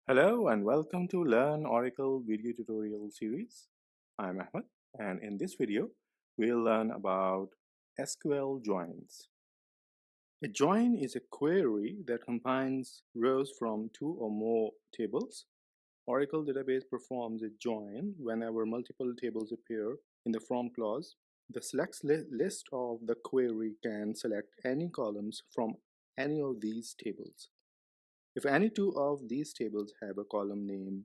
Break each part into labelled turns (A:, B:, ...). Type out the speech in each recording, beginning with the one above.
A: Hello and welcome to Learn Oracle video tutorial series. I'm Ahmed, and in this video we'll learn about SQL joins. A join is a query that combines rows from two or more tables. Oracle database performs a join whenever multiple tables appear in the from clause. The select list of the query can select any columns from any of these tables. If any two of these tables have a column name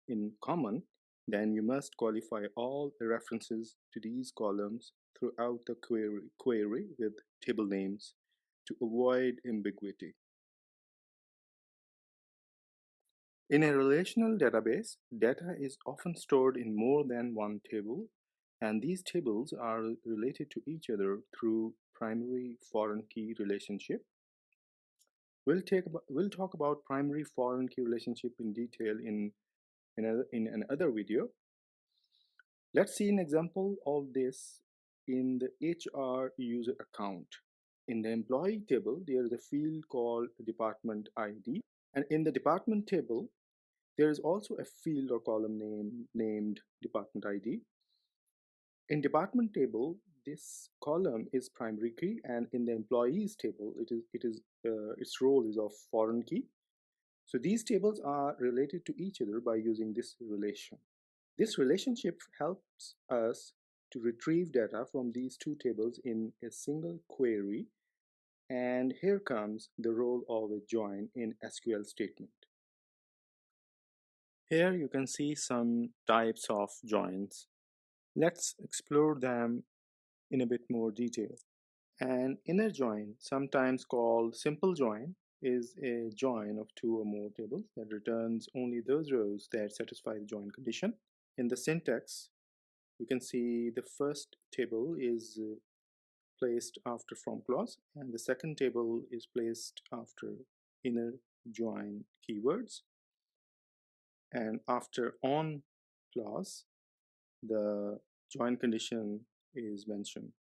A: in common, then you must qualify all references to these columns throughout the query with table names to avoid ambiguity. In a relational database, data is often stored in more than one table, and these tables are related to each other through primary foreign key relationship. We'll talk about primary foreign key relationship in detail in another video. Let's see an example of this in the HR user account. In the employee table, there is a field called department ID, and in the department table, there is also a field or column name named department ID. In department table, this column is primary key, and in the employees table, its role is of foreign key. So these tables are related to each other by using this relation. This relationship helps us to retrieve data from these two tables in a single query, and here comes the role of a join in SQL statement. Here you can see some types of joins. Let's explore them in a bit more detail. An inner join, sometimes called simple join, is a join of two or more tables that returns only those rows that satisfy the join condition. In the syntax, you can see the first table is placed after from clause, and the second table is placed after inner join keywords, and after on clause the join condition is mentioned.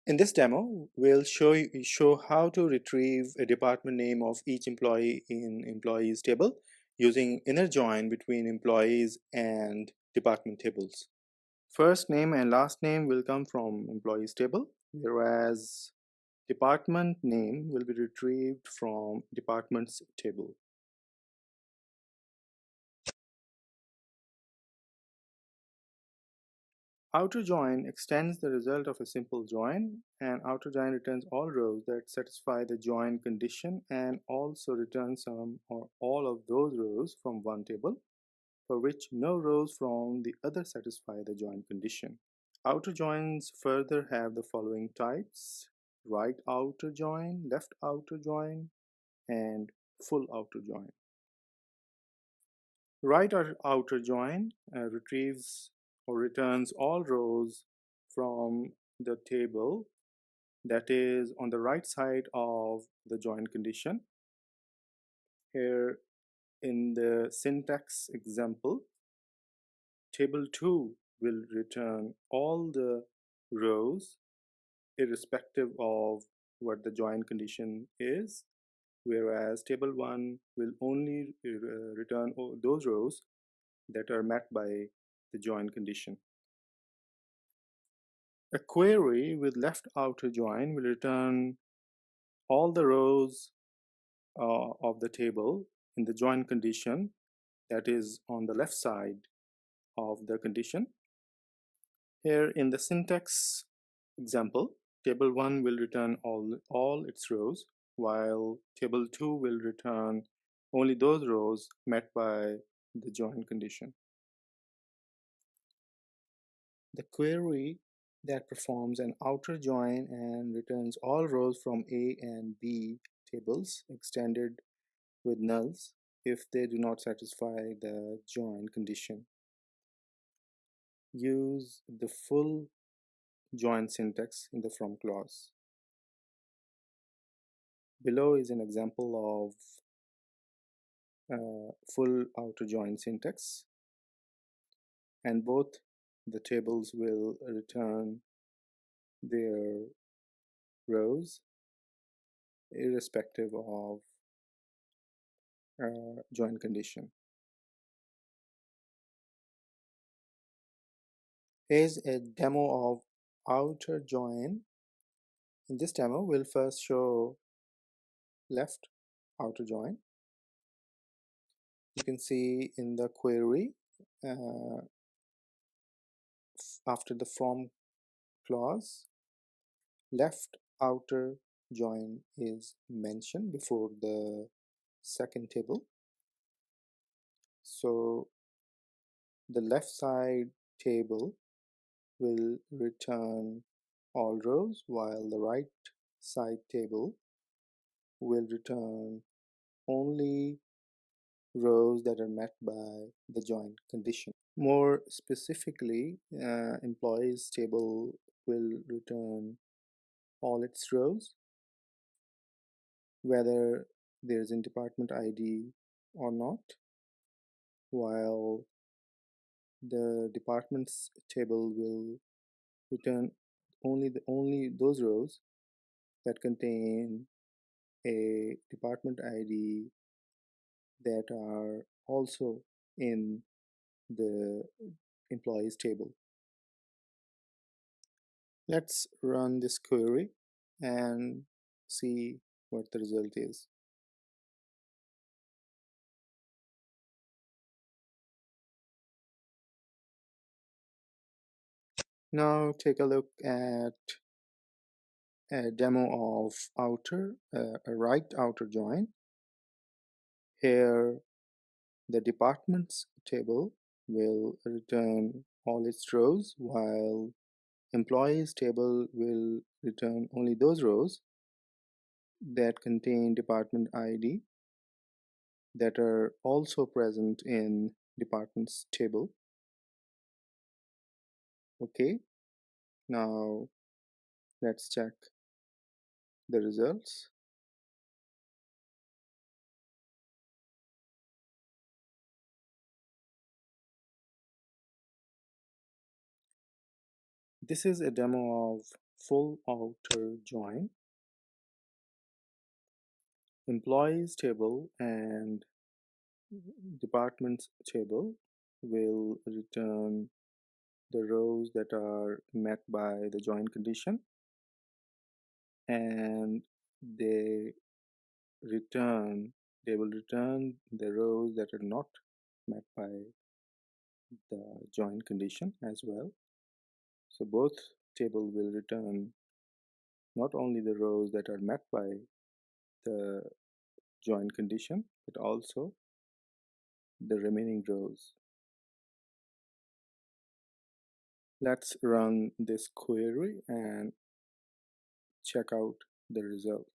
A: In this demo, we'll show how to retrieve a department name of each employee in employees table using inner join between employees and department tables. First name and last name will come from employees table, whereas department name will be retrieved from departments table. Outer join extends the result of a simple join, and outer join returns all rows that satisfy the join condition and also returns some or all of those rows from one table for which no rows from the other satisfy the join condition. Outer joins further have the following types: right outer join, left outer join, and full outer join. Right outer join retrieves or returns all rows from the table that is on the right side of the join condition. Here in the syntax example, table 2 will return all the rows irrespective of what the join condition is, whereas table 1 will only return those rows that are met by the join condition. A query with left outer join will return all the rows of the table in the join condition that is on the left side of the condition. Here in the syntax example, table 1 will return all its rows, while table 2 will return only those rows met by the join condition. The query that performs an outer join and returns all rows from A and B tables extended with nulls if they do not satisfy the join condition. Use the full join syntax in the from clause. Below is an example of full outer join syntax, and both the tables will return their rows irrespective of join condition. Here's a demo of outer join. In this demo, we'll first show left outer join. You can see in the query, after the from clause, left outer join is mentioned before the second table. So the left side table will return all rows, while the right side table will return only rows that are met by the join condition. More specifically, employees table will return all its rows, whether there's a department ID or not, while the departments table will return only those rows that contain a department ID that are also in the employees table. Let's run this query and see what the result is. Now take a look at a demo of a right outer join. Here the departments table will return all its rows, while employees table will return only those rows that contain department ID that are also present in departments table. Okay, now let's check the results. This is a demo of full outer join. Employees table and departments table will return the rows that are met by the join condition, and they will return the rows that are not met by the join condition as well. So both table will return not only the rows that are met by the join condition, but also the remaining rows. Let's run this query and check out the result.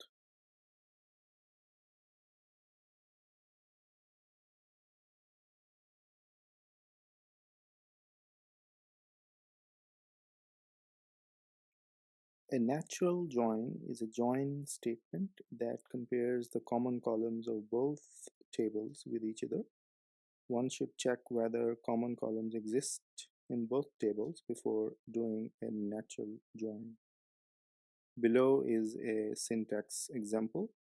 A: A natural join is a join statement that compares the common columns of both tables with each other. One should check whether common columns exist in both tables before doing a natural join. Below is a syntax example.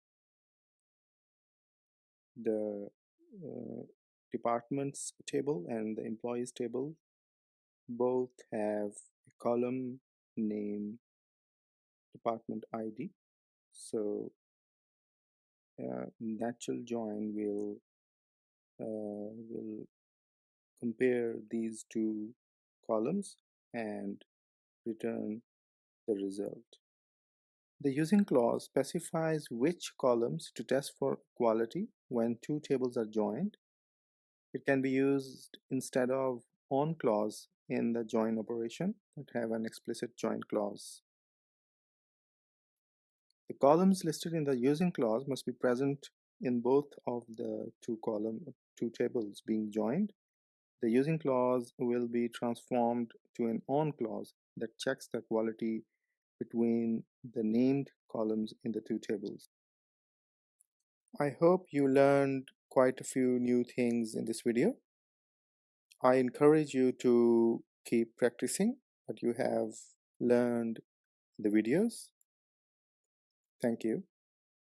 A: The departments table and the employees table both have a column name department ID. So natural join will compare these two columns and return the result. The using clause specifies which columns to test for equality when two tables are joined. It can be used instead of on clause in the join operation that have an explicit join clause. The columns listed in the using clause must be present in both of the two tables being joined. The using clause will be transformed to an on clause that checks the equality between the named columns in the two tables. I hope you learned quite a few new things in this video. I encourage you to keep practicing what you have learned in the videos. Thank you.